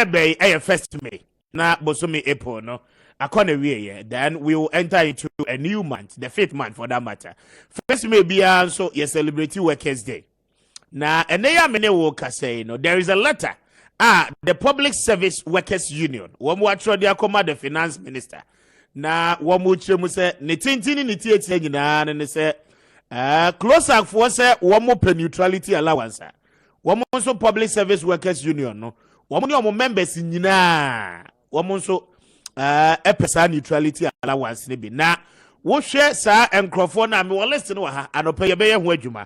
Ebe first May. Na Bosumi April no. Akone we then we will enter into a new month, the 5th month for that matter. First May be also you celebrate Workers' Day. Now, and they are many workers say, there is a letter. The Public Service Workers Union. One more try the finance minister. Now, one more say, Nitintini and they say, CLOGSAG for say, one more per neutrality allowance. One more so Public Service Workers Union. No, one more members in Yina. One more so a neutrality allowance. Now, what share, sir, and Crawford, and we'll listen to her and pay a bay and wejuma.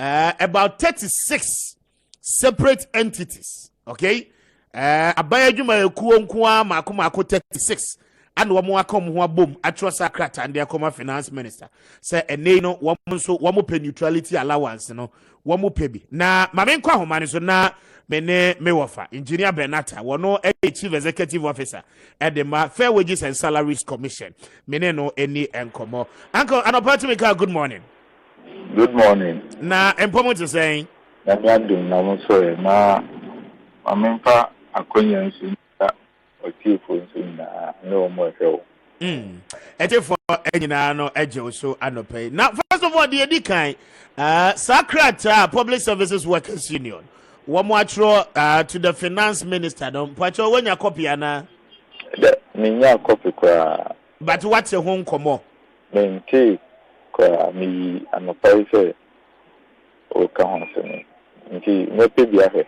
About 36 separate entities, okay? Abayajuma kuonkwa makumako 36 and wamwa komwa boom atrosa krata and their common finance minister say no wamu pay neutrality allowance no wamu pebi na mamenkwa homani so na mene mewafa engineer Benata wano chief executive officer at the Fair Wages and Salaries Commission mene no any enkomo uncle anopatimika good morning. Good morning. Na empomo to saying na na so na amempa akonya nsu na otifo nsu na no mo hwe. Ete for enyina no eje so anope. Now first of all the edikan Sakrata Public Services Workers Union. One more to the finance minister don pacho when your copy ana. Me nya copy kwa. But what's your home komo? Mente me anopaise o ka honse nti no pe bia he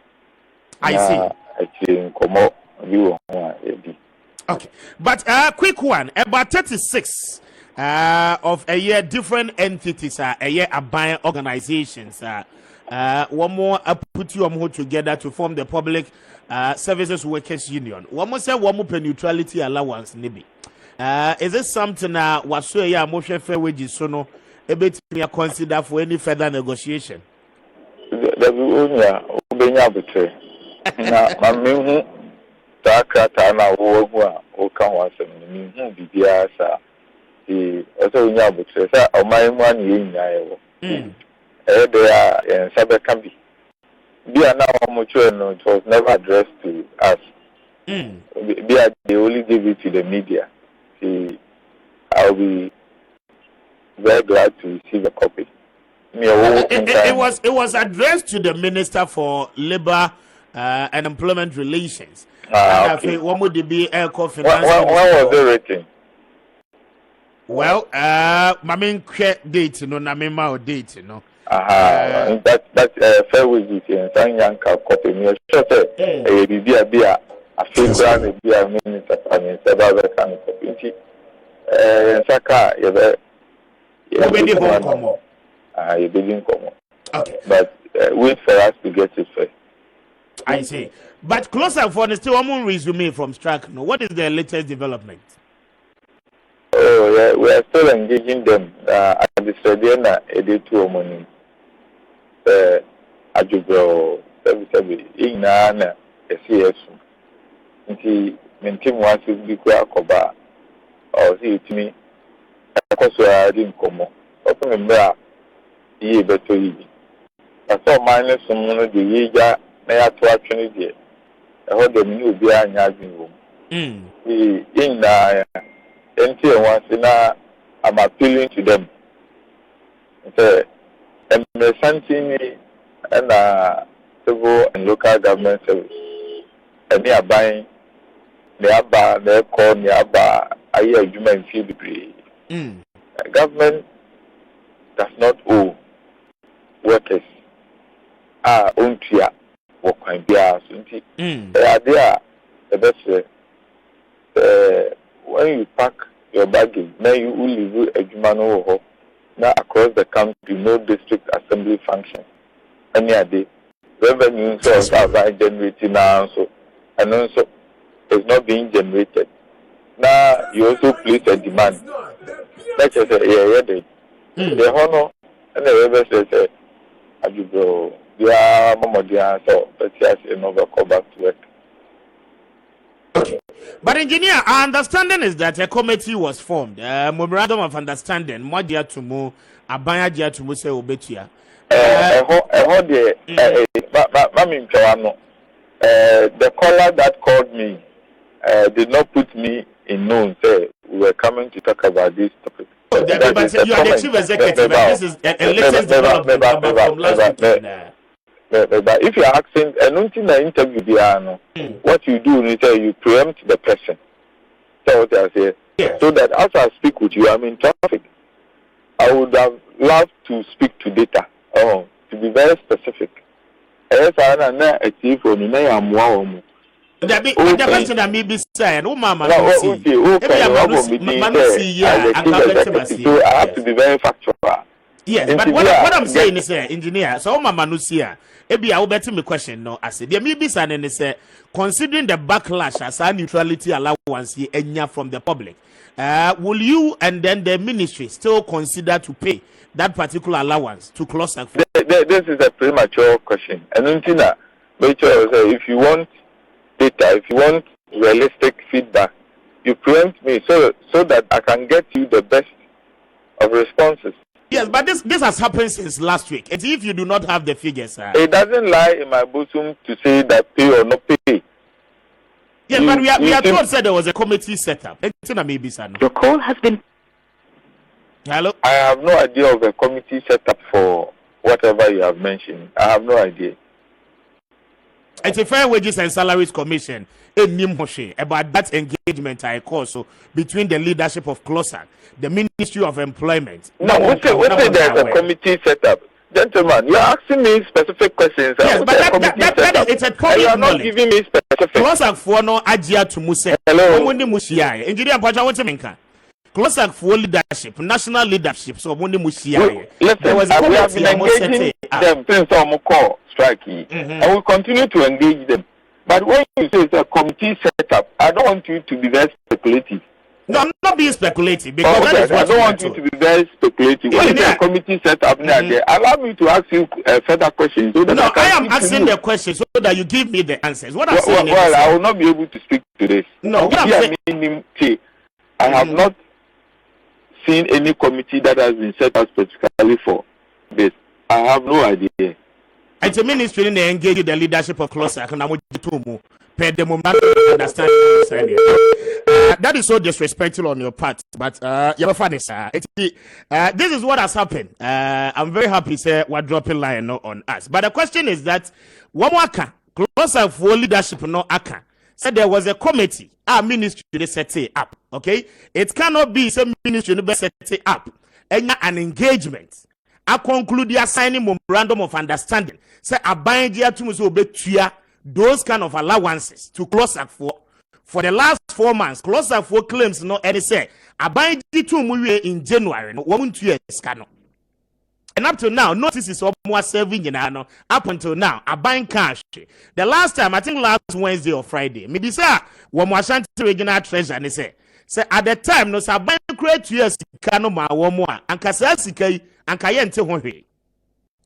I see actually komo you edi. Okay, but quick one about 36 of a year different entities a year buying organizations one more put you all together to form the Public Services Workers Union. One more say one more per neutrality allowance nibi. Is this something was so yeah motion fair wages so no a bit me consider for any further negotiation? The unya ubenya betre na mamehu takrata na wo o kan wasem ni hu bibia sa oso unya betre sa o mai mu an ye nya ewo de ya en sabe kan bi ana o mo chwe no, it was never addressed to us. They only gave it to the media. I'll be very glad to receive a copy. It was addressed to the Minister for Labor and Employment Relations. Okay. When would it be finance? When was it written? Well, my main date, no, na my date, no. That fair wages and some young copy. Me sure say be a figure be a minister and several kind of copy. Saka you didn't come. Okay. But wait for us to get it first. I see. But CLOGSAG for the still one resume from Strack. No, what is the latest development? Oh yeah, we are still engaging them. At the Sediana editor money. Ajubro service in a CS. Nti mentim wants to be quite or see it me. Because I didn't come. Open a ye better easy. I saw minus some of the year may have to actually get. I heard the new beer in Yazin room. In NT once in I'm appealing to them. And something and civil and local government service. And they are buying, they are buying, they call me about a year human fee degree. Government does not owe workers own to work and be asked. They are there. The best when you pack your baggage, now you will leave a human now across the country, no district assembly function. Any day, revenue source are generating now, so and also it's not being generated. Now you also place a demand. Like I said, the honor and the river says, Ajubro, they are Momodia, so let's say another call back to work. Okay. But engineer, our understanding is that a committee was formed. Memorandum of understanding, more dear to move, Abaya dear to Muse Obetia. the caller that called me did not put me in known. Say we were coming to talk about this topic. Oh, but you are the chief executive. This is a latest development from last week. But if you are asking, interview, what you do is you preempt the person. That's what I say. Yes. So that as I speak with you, I'm in traffic. I would have loved to speak to data. To be very specific. Yes, I know a chief on the the question that may be saying, oh, Mama, so I have to be very factual. Yes, but what I'm saying is, engineer, so Mama Nusia, I will bet me question. No, I said, there may be some and say, considering the backlash as a neutrality allowance here from the public, will you and then the ministry still consider to pay that particular allowance to CLOGSAG? This is a premature question. And if you want data, if you want realistic feedback, you preempt me so that I can get you the best of responses. Yes, but this has happened since last week. And if you do not have the figures, it doesn't lie in my bosom to say that pay or not pay. Yes, but we are told said there was a committee set up. Your call has been. Hello. I have no idea of a committee set up for whatever you have mentioned. I have no idea. It's a Fair Wages and Salaries Commission about that engagement I call so between the leadership of CLOGSAG, the Ministry of Employment. No, we say there's a committee set up. Gentlemen, you're asking me specific questions. Yes, but it's a public you are not knowledge. giving me specific. CLOGSAG for no ajia to muse. Hello. Engineer Pacha, what's the CLOGSAG for leadership, national leadership. So listen, we have been engaging them since our call strike, and we continue to engage them. But when you say it's a committee set up, I don't want you to be very speculative. No, I'm not being speculative because that is what I don't want you to be very speculative. When you say a committee set up there, allow me to ask you further questions. So that I am asking the questions so that you give me the answers. What I'm saying is, I will not be able to speak to this. No, what I'm saying, I have not seen any committee that has been set up specifically for this. I have no idea. It's a ministry in the engage the leadership of CLOGSAG and I'm understand. That is so disrespectful on your part, but you're funny, sir. This is what has happened. I'm very happy, sir. We're dropping line on us, but the question is that one more CLOGSAG for leadership no aka said there was a committee. Our ministry they set it up. Okay, it cannot be some ministry they set it up and an engagement. I conclude the assigning memorandum of understanding. Say abide to those kind of allowances to CLOGSAG for the last 4 months. CLOGSAG for claims no any say abide to in January no 1 2 years cano. And up to now, notices of more serving in ano. Up until now, abide cash. The last time, I think last Wednesday or Friday, maybe sir, one more Ashanti regional treasure and say at the time no say abide create 2 years cano ma one more and kasasikai and kayente honwe.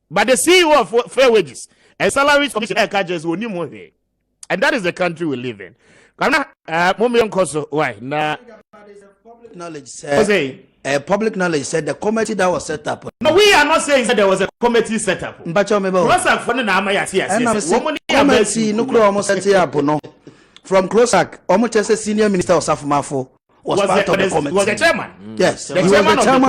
But the CEO of Fair Wages and Salaries Commission catches will more here. And that is the country we live in. Why? Nah. Knowledge said, public knowledge said the committee that was set up. No, we are not saying that there was a committee set up. But you remember, committee no almost set up no. From CLOGSAG, almost as a senior minister of Safumafo was part of the committee. Was the chairman? Yes, the chairman of the